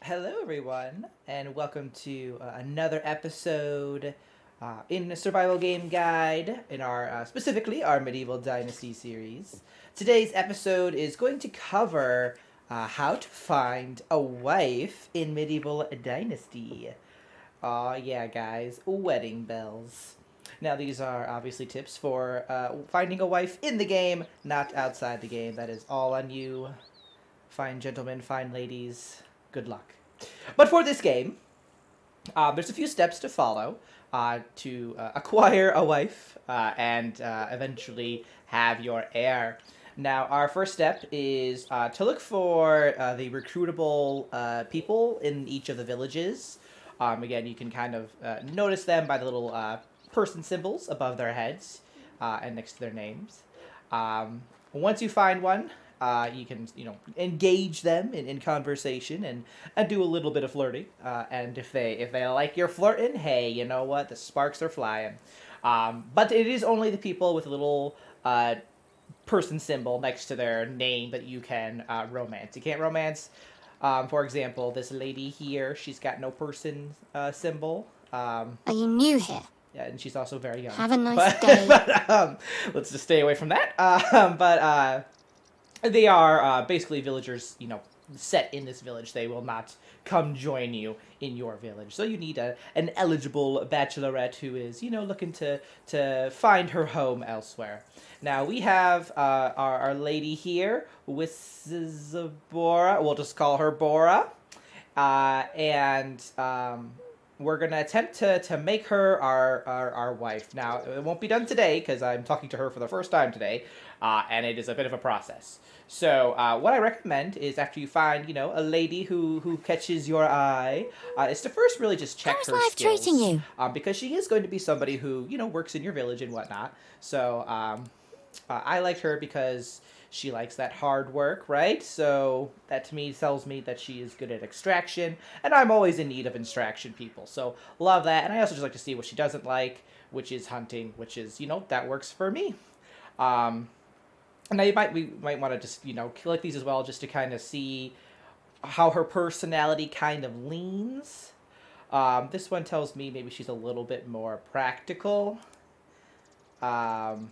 Hello, everyone, and welcome to another episode in the survival game guide in our specifically our medieval dynasty series. Today's episode is going to cover how to find a wife in medieval dynasty. Aw, yeah, guys, wedding bells. Now, these are obviously tips for finding a wife in the game, not outside the game. That is all on you, fine gentlemen, fine ladies. Good luck. But for this game, there's a few steps to follow to acquire a wife and eventually have your heir. Now, our first step is to look for the recruitable people in each of the villages. Again, you can kind of notice them by the little person symbols above their heads and next to their names. Once you find one, you can, engage them in conversation and do a little bit of flirting. And if they like your flirting, hey, you know what? The sparks are flying. But it is only the people with a little person symbol next to their name that you can romance. You can't romance, for example, this lady here. She's got no person symbol. Are you new here? Yeah, and she's also very young. Have a nice day. But let's just stay away from that. But they are basically villagers, set in this village. They will not come join you in your village. So you need an eligible bachelorette who is, looking to find her home elsewhere. Now, we have our lady here, Bora. We'll just call her Bora. And we're going to attempt to make her our wife. Now, it won't be done today because I'm talking to her for the first time today, and it is a bit of a process. So what I recommend is after you find, a lady who catches your eye, is to first really just check How's her life skills. treating you? Because she is going to be somebody who, works in your village and whatnot. So I liked her because she likes that hard work, right? So that to me tells me that she is good at extraction, and I'm always in need of extraction people. So love that, and I also just like to see what she doesn't like, which is hunting, which is, that works for me. And we might want to just, collect these as well just to kind of see how her personality kind of leans. This one tells me maybe she's a little bit more practical and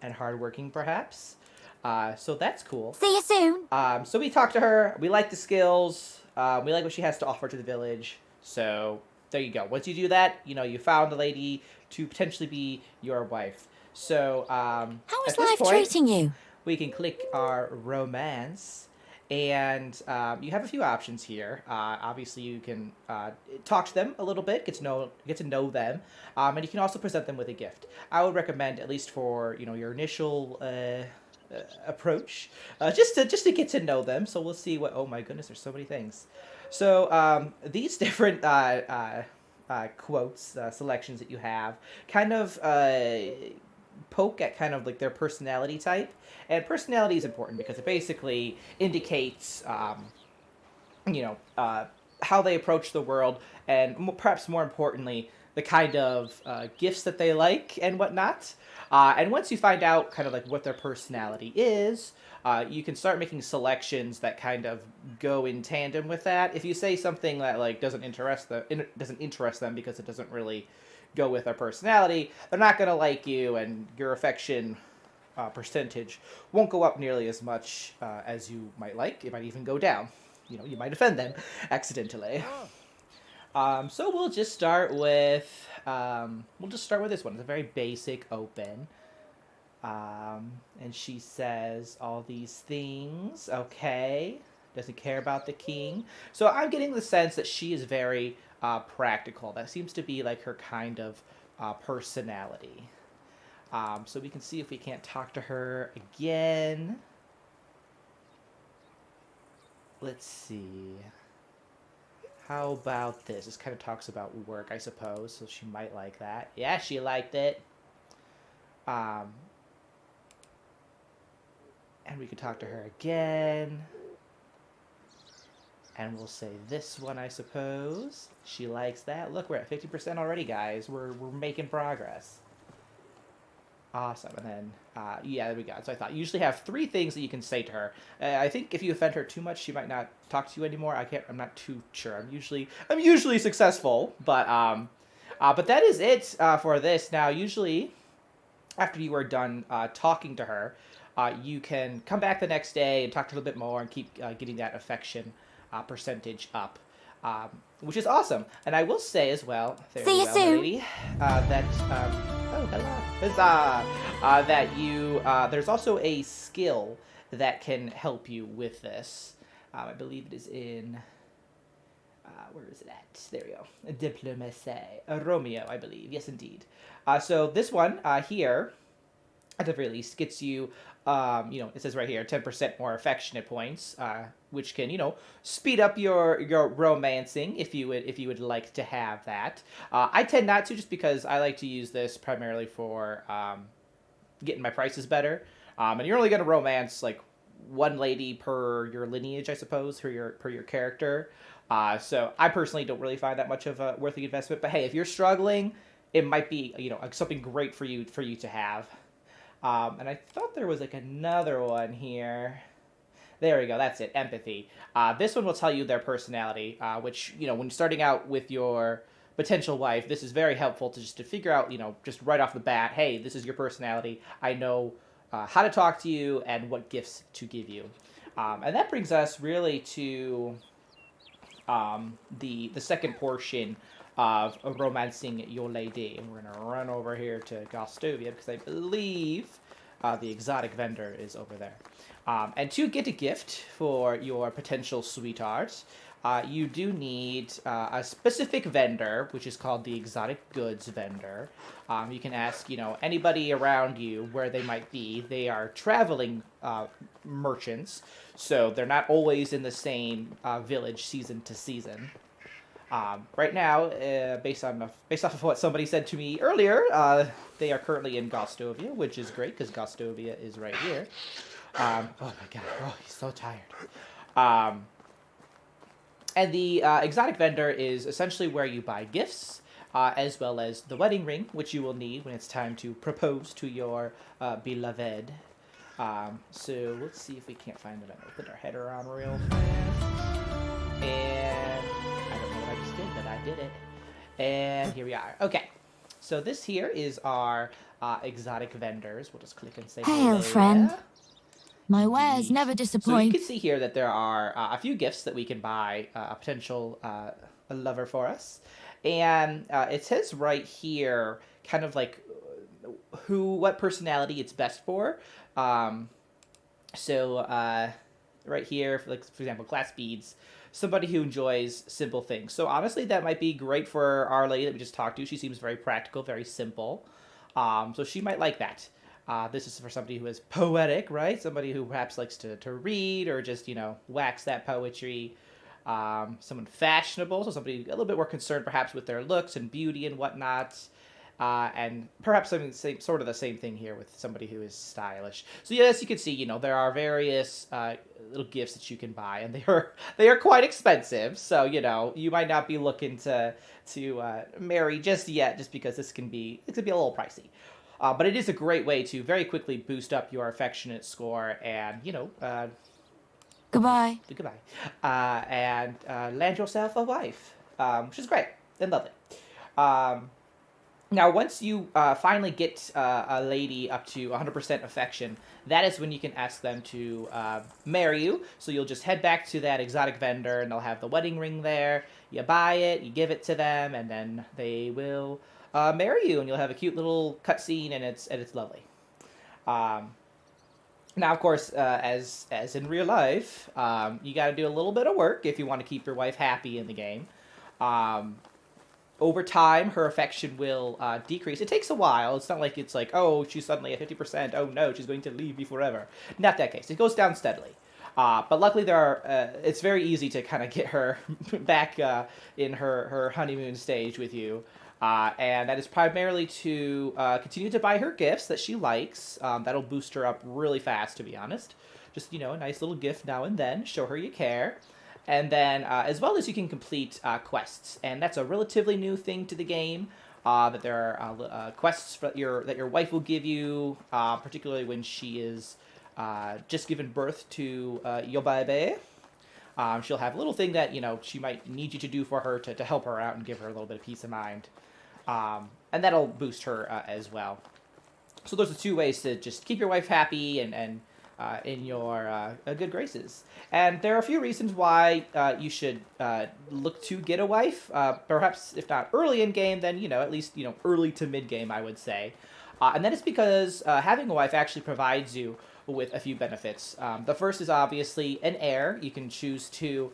hardworking, perhaps. So that's cool. See you soon. So we talked to her. We like the skills. We like what she has to offer to the village. So there you go. Once you do that, you found a lady to potentially be your wife. So How is life treating you? We can click our romance. And you have a few options here. Obviously, you can talk to them a little bit, get to know them, and you can also present them with a gift. I would recommend, at least for your initial approach, just to get to know them. So we'll see what. Oh my goodness, there's so many things. So these different quotes, selections that you have, kind of poke at kind of like their personality type. And personality is important because it basically indicates, how they approach the world, and perhaps more importantly, the kind of gifts that they like and whatnot. And once you find out kind of like what their personality is, you can start making selections that kind of go in tandem with that. If you say something that like doesn't interest them because it doesn't really go with their personality, they're not going to like you, and your affection percentage won't go up nearly as much as you might like. It might even go down. You might offend them accidentally. So we'll just start with this one. It's a very basic open. And she says all these things. Okay. Doesn't care about the king. So I'm getting the sense that she is very practical. That seems to be like her kind of personality. So we can see if we can't talk to her again. Let's see. How about this? This kind of talks about work, I suppose, so she might like that. Yeah, she liked it. And we could talk to her again. And we'll say this one, I suppose. She likes that. Look, we're at 50% already, guys. We're making progress. Awesome. And then, yeah, there we go. So I thought you usually have 3 things that you can say to her. I think if you offend her too much, she might not talk to you anymore. I'm not too sure. I'm usually successful, but that is it for this. Now, usually, after you are done talking to her, you can come back the next day and talk to her a little bit more and keep getting that affection percentage up. Which is awesome. And I will say as well, there See you you go, soon. lady, that, oh, hello, huzzah, that you, there's also a skill that can help you with this. I believe it is in, where is it at? There we go. Diplomacy. Romeo, I believe. Yes, indeed. So this one here, at the very least, gets you, it says right here, 10% more affectionate points, which can, speed up your romancing if you would like to have that. I tend not to, just because I like to use this primarily for getting my prices better. And you're only going to romance like one lady per your lineage, I suppose, per your character. So I personally don't really find that much of a worthy investment. But hey, if you're struggling, it might be something great for you to have. And I thought there was like another one here. There we go. That's it. Empathy. This one will tell you their personality, which, when you're starting out with your potential wife, this is very helpful to figure out, just right off the bat, hey, this is your personality. I know how to talk to you and what gifts to give you. And that brings us really to the second portion of romancing your lady. And we're going to run over here to Gostovia because I believe the exotic vendor is over there. And to get a gift for your potential sweetheart, you do need a specific vendor, which is called the exotic goods vendor. You can ask, anybody around you where they might be. They are traveling merchants, so they're not always in the same village season to season. Right now, based off of what somebody said to me earlier, they are currently in Gostovia, which is great because Gostovia is right here. Oh my god, he's so tired. And the exotic vendor is essentially where you buy gifts, as well as the wedding ring, which you will need when it's time to propose to your beloved. So let's see if we can't find it. I'll put our header on real fast. And I don't know what I just did, but I did it. And here we are. Okay. So this here is our exotic vendors. We'll just click and say Hail, hello. friend. My wares never So you disappoint. can see here that there are a few gifts that we can buy a potential a lover for us. And it says right here kind of like what personality it's best for. Right here, for example, glass beads, somebody who enjoys simple things. So honestly, that might be great for our lady that we just talked to. She seems very practical, very simple. So she might like that. This is for somebody who is poetic, right? Somebody who perhaps likes to read or just, wax that poetry. Someone fashionable, so somebody a little bit more concerned perhaps with their looks and beauty and whatnot. And perhaps sort of the same thing here with somebody who is stylish. So yes, you can see, there are various little gifts that you can buy, and they are quite expensive. So you might not be looking to marry just yet, just because it can be a little pricey. But it is a great way to very quickly boost up your affectionate score and Goodbye. and land yourself a wife, which is great and lovely. Now, once you finally get a lady up to 100% affection, that is when you can ask them to marry you. So you'll just head back to that exotic vendor, and they'll have the wedding ring there. You buy it, you give it to them, and then they will marry you, and you'll have a cute little cutscene, and it's lovely. Now, of course, as in real life, you got to do a little bit of work if you want to keep your wife happy in the game. Over time, her affection will decrease. It takes a while. It's not like it's like, oh, she's suddenly at 50%. Oh no, she's going to leave me forever. Not that case. It goes down steadily. But luckily, it's very easy to kind of get her back in her honeymoon stage with you. And that is primarily to continue to buy her gifts that she likes. That'll boost her up really fast, to be honest. Just, a nice little gift now and then. Show her you care. And then, as well as you can complete quests. And that's a relatively new thing to the game. that there are quests that your wife will give you, particularly when she is just given birth to your baby. She'll have a little thing that she might need you to do for her to help her out and give her a little bit of peace of mind, and that'll boost her as well. So those are two ways to just keep your wife happy and in your good graces. And there are a few reasons why you should look to get a wife. Perhaps if not early in game, then at least early to mid game, I would say. And that is because having a wife actually provides you with a few benefits. The first is obviously an heir. You can choose to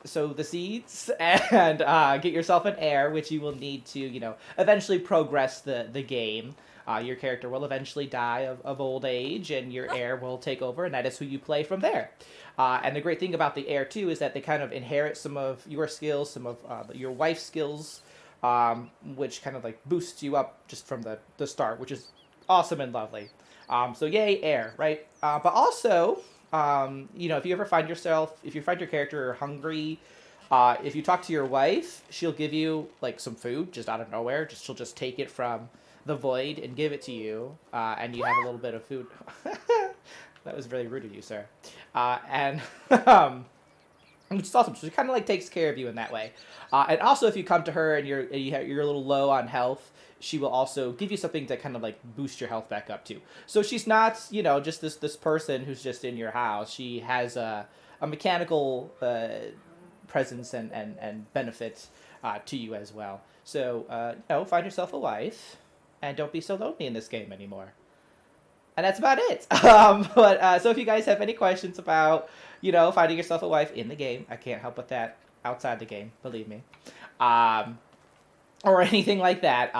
sow the seeds and get yourself an heir, which you will need to eventually progress the game. Your character will eventually die of old age, and your heir will take over, and that is who you play from there. And the great thing about the heir, too, is that they kind of inherit some of your skills, some of your wife's skills, which kind of like boosts you up just from the start, which is awesome and lovely. So yay, heir, right? But also, if you find your character hungry, if you talk to your wife, she'll give you like some food just out of nowhere. She'll just take it from the void and give it to you, and you have a little bit of food. That was really rude of you, sir. And which is awesome. She kind of like takes care of you in that way. And also, if you come to her and you're a little low on health, she will also give you something to kind of like boost your health back up too. So she's not just this person who's just in your house. She has a mechanical presence and benefit to you as well. So find yourself a wife. And don't be so lonely in this game anymore. And that's about it. So if you guys have any questions about, finding yourself a wife in the game, I can't help with that outside the game, believe me. Or anything like that,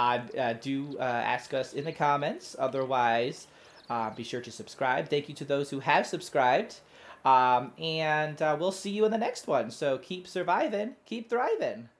do ask us in the comments. Otherwise, be sure to subscribe. Thank you to those who have subscribed. And we'll see you in the next one. So keep surviving, keep thriving.